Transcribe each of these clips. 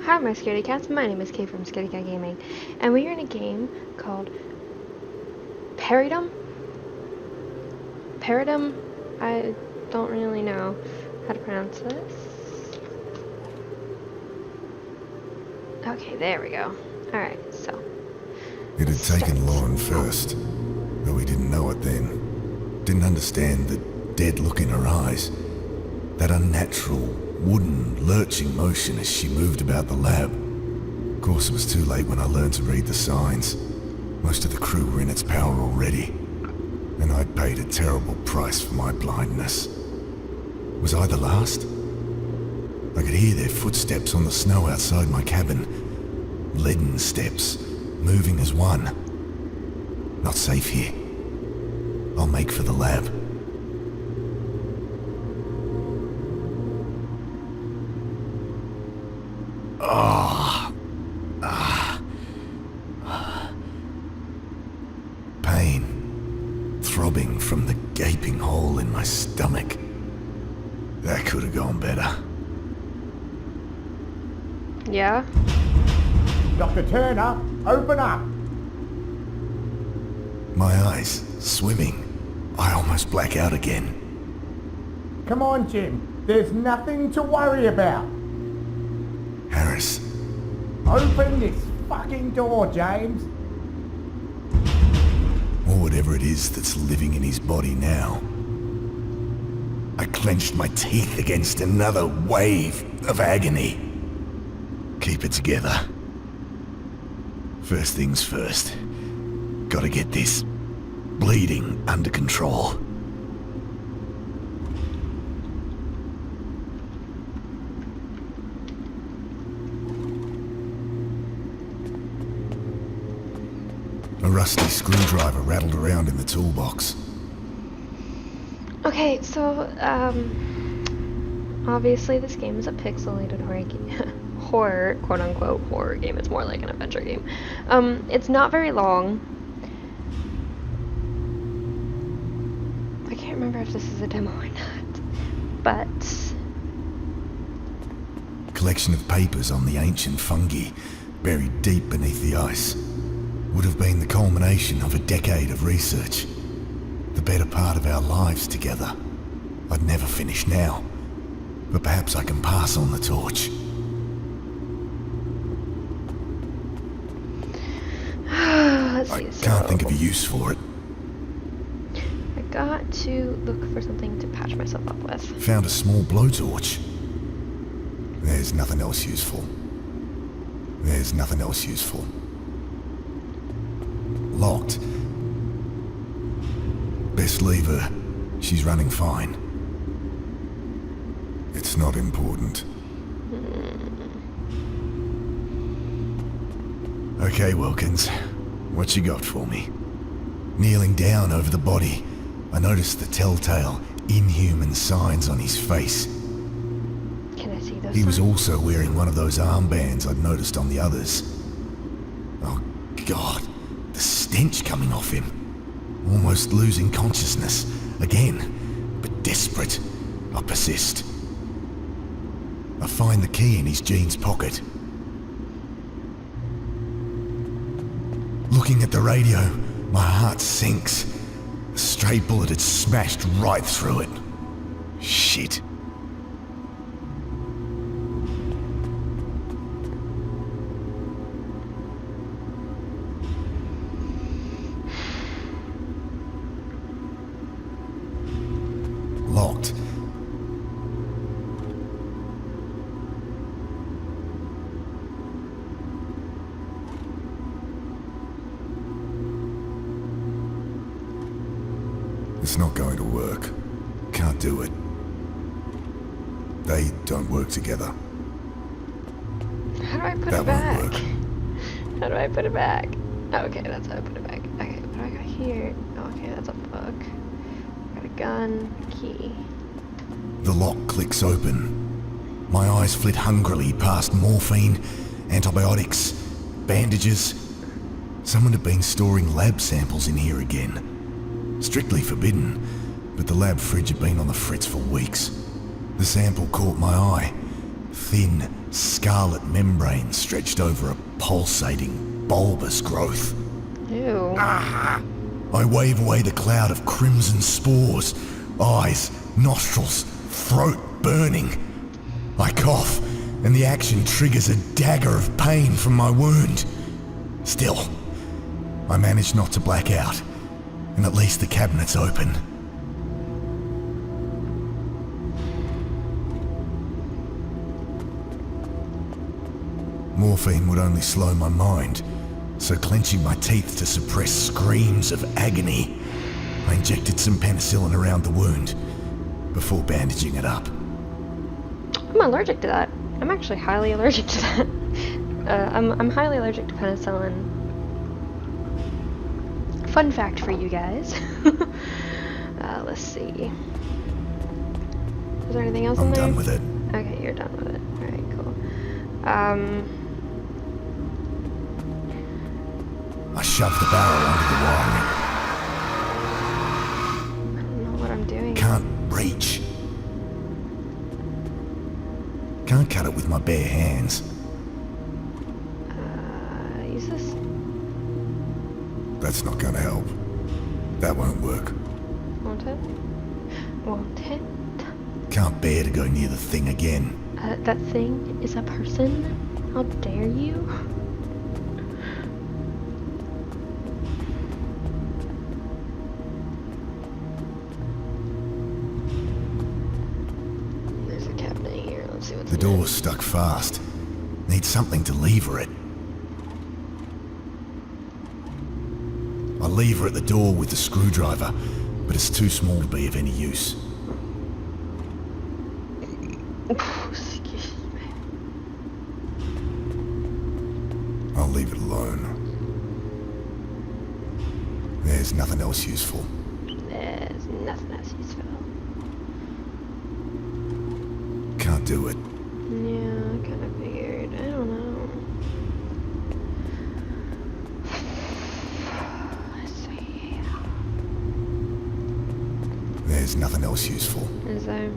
Hi, my scaredy cats. My name is Kay from Scaredy Cat Gaming, and we are in a game called Peridium. Peridium. I don't really know how to pronounce this. Okay, there we go. All right, so It had taken Lauren first, though we didn't know it then. Didn't understand the dead look in her eyes, that unnatural, wooden, lurching motion as she moved about the lab. Of course, it was too late when I learned to read the signs. Most of the crew were in its power already, and I'd paid a terrible price for my blindness. Was I the last? I could hear their footsteps on the snow outside my cabin. Leaden steps, moving as one. Not safe here. I'll make for the lab. Pain, throbbing from the gaping hole in my stomach. That could have gone better. yeah. Dr. Turner, open up! My eyes, swimming. I almost black out again. Come on, Jim. There's nothing to worry about. Harris, Open this fucking door, James. or whatever it is that's living in his body now. I clenched my teeth against another wave of agony. Keep it together. First things first. Gotta get this bleeding under control. A rusty screwdriver rattled around in the toolbox. Okay, so obviously this game is a pixelated horror quote unquote horror game. It's more like an adventure game. It's not very long. I can't remember if this is a demo or not, but Collection of papers on the ancient fungi buried deep beneath the ice. Would have been the culmination of a decade of research. The better part of our lives together. I'd never finish now, but perhaps I can pass on the torch. let's I see. can't think of a use for it. I got to look for something to patch myself up with. Found a small blowtorch. There's nothing else useful. There's nothing else useful. Locked. Best leave her. She's running fine. It's not important. Okay, Wilkins. What you got for me? Kneeling down over the body, I noticed the telltale, inhuman signs on his face. Can I see those? He was signs? also wearing one of those armbands I'd noticed on the others. Oh, God. The stench coming off him. Almost losing consciousness. Again. But desperate. I persist. I find the key in his jeans pocket. Looking at the radio, my heart sinks. A stray bullet had smashed right through it. Shit. Locked. It's not going to work. Can't do it. They don't work together. How do I put That it won't back? work. How do I put it back? Okay, that's how I put it back. Okay, what do I got here? Okay, that's a book. Got a gun, key. The lock clicks open. My eyes flit hungrily past morphine, antibiotics, bandages. Someone had been storing lab samples in here again. Strictly forbidden, but the lab fridge had been on the fritz for weeks. The sample caught my eye. Thin, scarlet membrane stretched over a pulsating, bulbous growth. Ew. I wave away the cloud of crimson spores, eyes, nostrils, throat burning. I cough, and the action triggers a dagger of pain from my wound. Still, I manage not to black out, and at least the cabinet's open. Morphine would only slow my mind, so clenching my teeth to suppress screams of agony, I injected some penicillin around the wound before bandaging it up. I'm allergic to that. I'm actually highly allergic to that. I'm highly allergic to penicillin. Fun fact for you guys. Let's see. Is there anything else in I'm there? done with it. Okay, you're done with it. Alright, cool. I shoved the barrel under the wiring. I don't know what I'm doing. Can't reach. Can't cut it with my bare hands. Use this? That's not gonna help. That won't work. Won't it? Won't it? Can't bear to go near the thing again. That thing is a person? How dare you? There's a cabinet here. Let's see what's The in door's stuck fast. Need something to lever it. I lever at the door with the screwdriver, but it's too small to be of any use. it. Excuse me. I'll leave it alone. There's nothing else useful. There's nothing else useful. Can't do it. Yeah, I kind of figured. I don't know. Let's see. There's nothing else useful. Is there?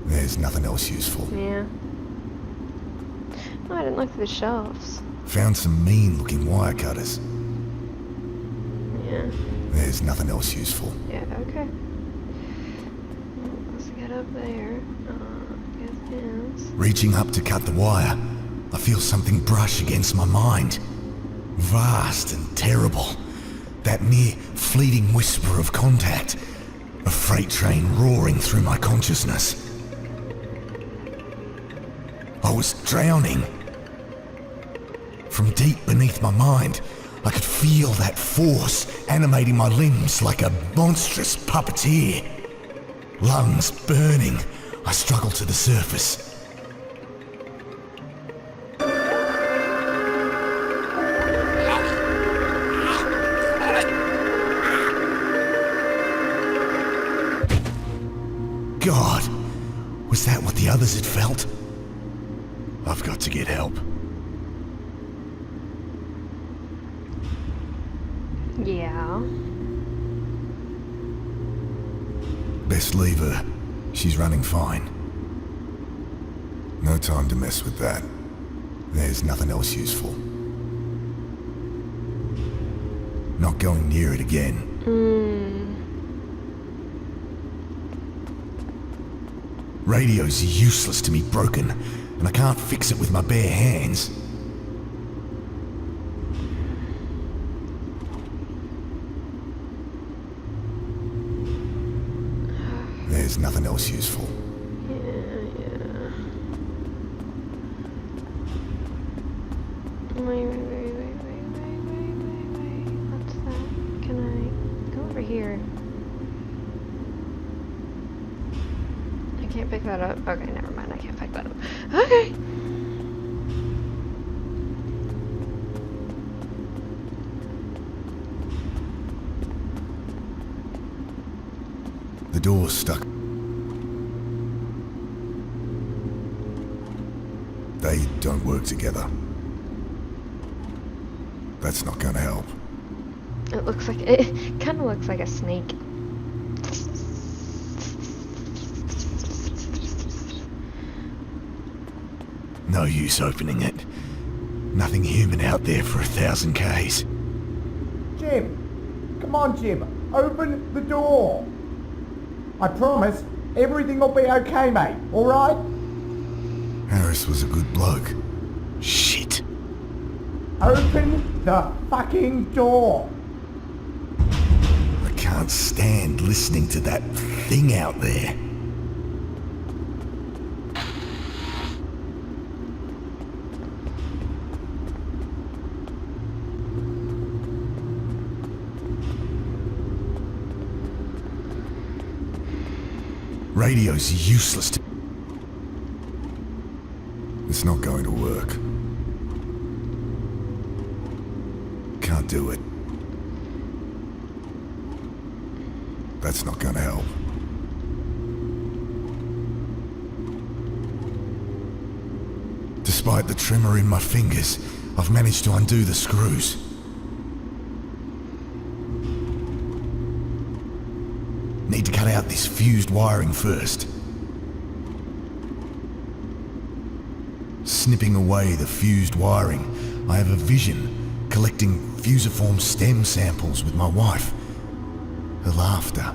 There's nothing else useful. Yeah. Oh, I didn't look through the shelves. Found some mean-looking wire cutters. Yeah. There's nothing else useful. Yeah, okay. Let's get up there. Get this. Reaching up to cut the wire, I feel something brush against my mind. Vast and terrible. That mere fleeting whisper of contact. A freight train roaring through my consciousness. I was drowning. From deep beneath my mind, I could feel that force animating my limbs like a monstrous puppeteer. Lungs burning, I struggle to the surface. God, was that what the others had felt? I've got to get help. Yeah. Best leave her. She's running fine. No time to mess with that. There's nothing else useful. Not going near it again. Radio's useless to me, broken, and I can't fix it with my bare hands. There's nothing else useful. Yeah. Wait. What's that? Can I go over here? I can't pick that up. Okay, never mind. I can't pick that up. Okay. The door's stuck. They don't work together. That's not gonna help. It looks like it kind of looks like a snake. No use opening it. Nothing human out there for 1,000 Ks. Jim! Come on, Jim! Open the door! I promise everything will be okay, mate, alright? Harris was a good bloke. Shit. Open the fucking door! I can't stand listening to that thing out there. Radio's useless to... It's not going to work. Can't do it. That's not going to help. Despite the tremor in my fingers, I've managed to undo the screws. Need to cut out this fused wiring first. Snipping away the fused wiring, I have a vision collecting fusiform stem samples with my wife. Her laughter.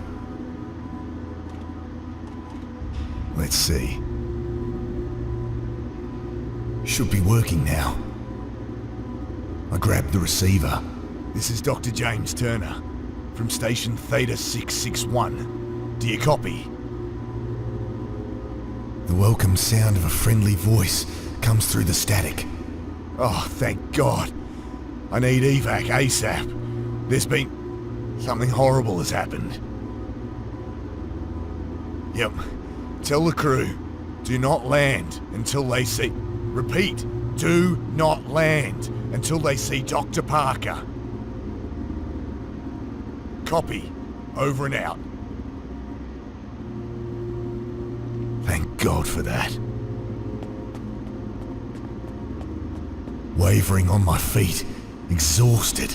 Let's see. Should be working now. I grabbed the receiver. This is Dr. James Turner, from station Theta 661. Do you copy? The welcome sound of a friendly voice comes through the static. Oh, thank God. I need evac ASAP. There's been... something horrible has happened. Yep. Tell the crew, do not land until they see... Repeat, do not land until they see Dr. Parker. Copy. Over and out. Thank God for that. Wavering on my feet, exhausted,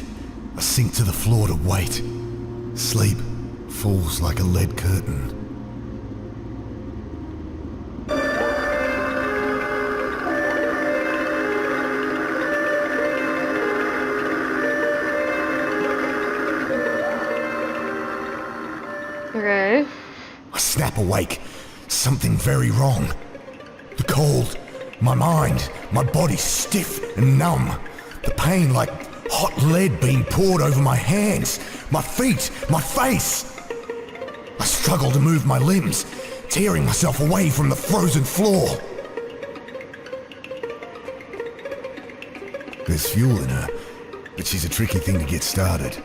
I sink to the floor to wait. Sleep falls like a lead curtain. Okay. I snap awake. Something very wrong. The cold, my mind, my body stiff and numb. The pain like hot lead being poured over my hands, my feet, my face. I struggle to move my limbs, tearing myself away from the frozen floor. There's fuel in her, but she's a tricky thing to get started.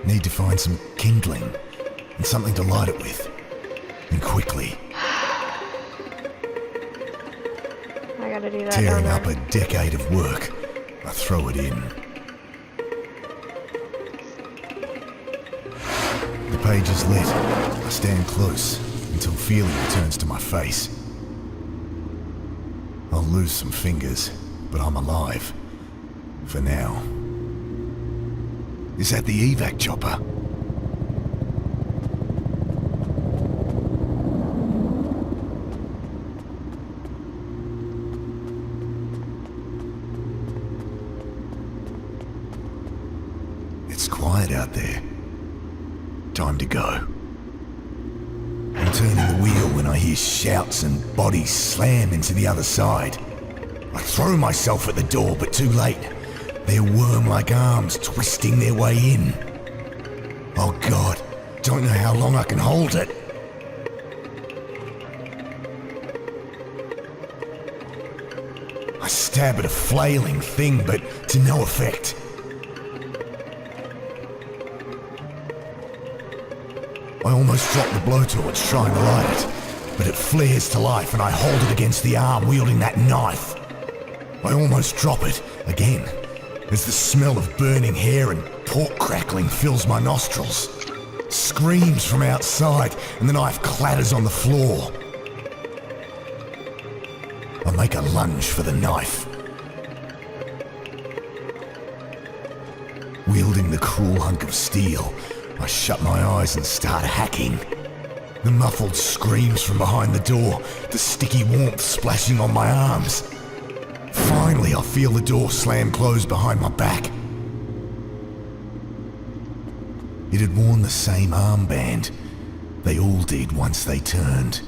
Need to find some kindling and something to light it with. And quickly. I gotta do that. Tearing up a decade of work, I throw it in. The page is lit. I stand close until feeling returns to my face. I'll lose some fingers, but I'm alive. For now. Is that the evac chopper? It's quiet out there. Time to go. I'm turning the wheel when I hear shouts and bodies slam into the other side. I throw myself at the door, but too late. Their worm-like arms twisting their way in. Oh God, don't know how long I can hold it. I stab at a flailing thing, but to no effect. I almost drop the blowtorch trying to light it, but it flares to life and I hold it against the arm wielding that knife. I almost drop it again, as the smell of burning hair and pork crackling fills my nostrils. Screams from outside and the knife clatters on the floor. I make a lunge for the knife. Wielding the cruel hunk of steel, I shut my eyes and start hacking. The muffled screams from behind the door, the sticky warmth splashing on my arms. Finally, I feel the door slam close behind my back. It had worn the same armband. They all did once they turned.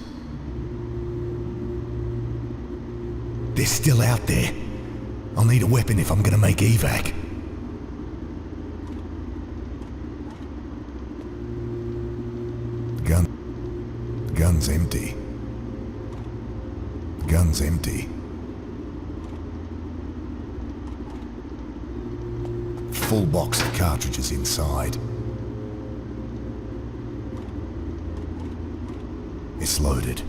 They're still out there. I'll need a weapon if I'm gonna make evac. The gun's empty. The gun's empty. Full box of cartridges inside. It's loaded,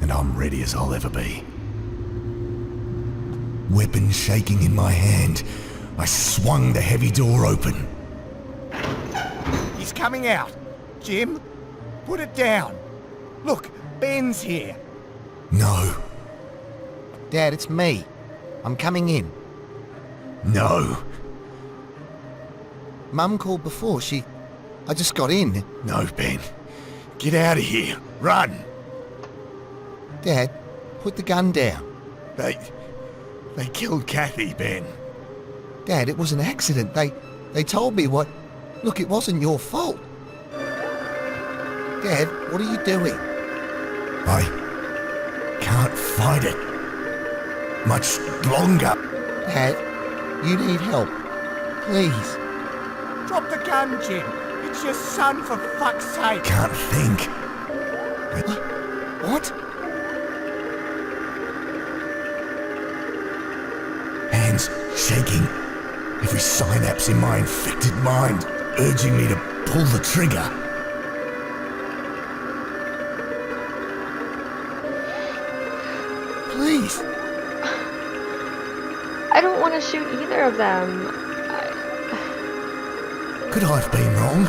and I'm ready as I'll ever be. Weapon shaking in my hand, I swung the heavy door open. He's coming out. Jim, put it down. Look, Ben's here. No. Dad, it's me. I'm coming in. No. Mum called before. I just got in. No, Ben. Get out of here. Run. Dad, put the gun down. They killed Kathy, Ben. Dad, it was an accident. They told me what... Look, it wasn't your fault. Dad, what are you doing? I can't fight it much longer. Dad, you need help. Please. Drop the gun, Jim. It's your son, for fuck's sake. Can't think. What? Hands shaking. Every synapse in my infected mind urging me to pull the trigger. Please. I don't want to shoot either of them. Could I have been wrong?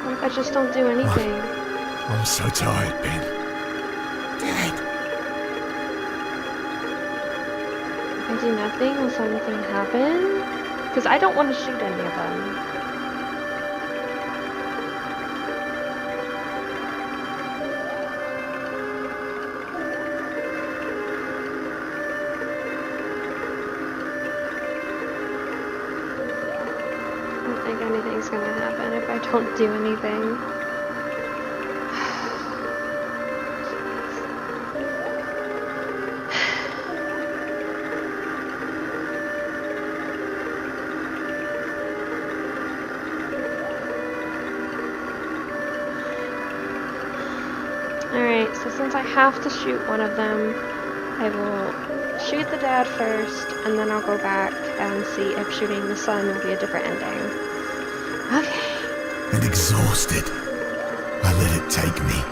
What if I just don't do anything? I'm so tired, Ben. Dad. If I do nothing, will something happen? Because I don't want to shoot any of them. I don't think anything's gonna happen if I don't do anything. Alright, so since I have to shoot one of them, I will shoot the dad first, and then I'll go back and see if shooting the son will be a different ending. Okay. And exhausted, I let it take me.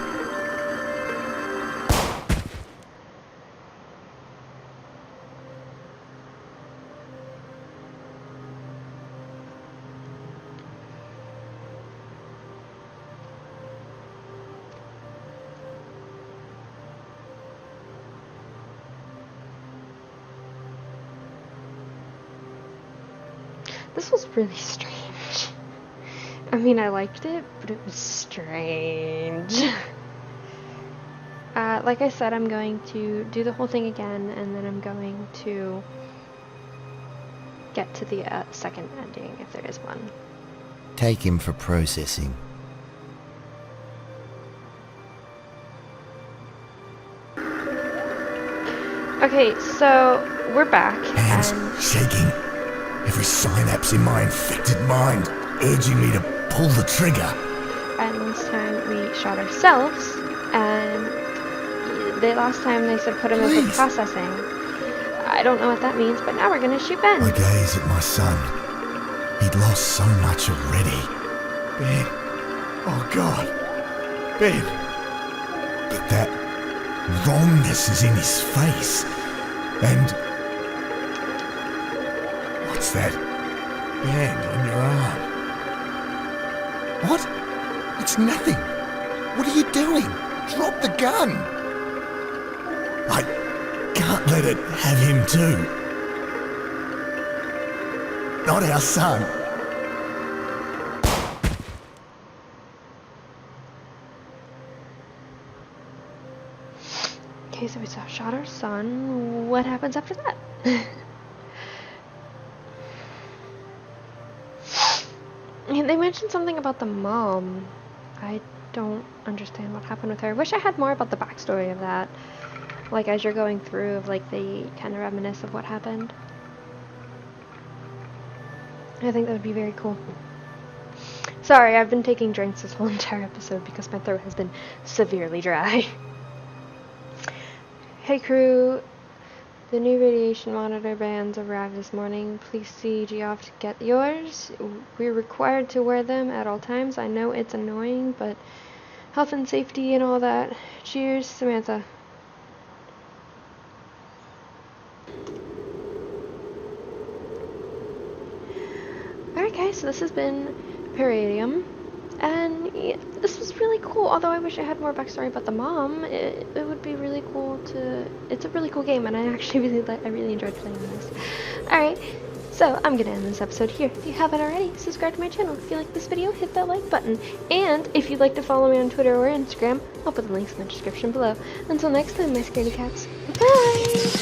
This was really strange. I mean, I liked it, but it was strange. Like I said, I'm going to do the whole thing again, and then I'm going to get to the second ending, if there is one. Take him for processing. Okay, so we're back. Hands And shaking. Every synapse in my infected mind urging me to pull the trigger. And last time we shot ourselves, and the last time they said put him in for processing. I don't know what that means, but now we're gonna shoot Ben. I gaze at my son. He'd lost so much already. Ben. Oh God. Ben. But that wrongness is in his face. And what's that band on your arm? What? It's nothing. What are you doing? Drop the gun. I can't let it have him too. Not our son. Okay, so we shot our son. What happens after that? They mentioned something about the mom. I don't understand what happened with her. Wish I had more about the backstory of that. Like, as you're going through, of like, they kind of reminisce of what happened. I think that would be very cool. Sorry, I've been taking drinks this whole entire episode because my throat has been severely dry. Hey crew, the new radiation monitor bands arrived this morning. Please see Geoff to get yours. We're required to wear them at all times. I know it's annoying, but health and safety and all that. Cheers, Samantha. Alright guys, so this has been Peridium. And yeah, this was really cool, although I wish I had more backstory about the mom. It would be really cool to... It's a really cool game, and I actually really enjoyed playing this. Alright, so I'm gonna end this episode here. If you haven't already, subscribe to my channel. If you like this video, hit that like button. And if you'd like to follow me on Twitter or Instagram, I'll put the links in the description below. Until next time, my scaredy cats. Bye!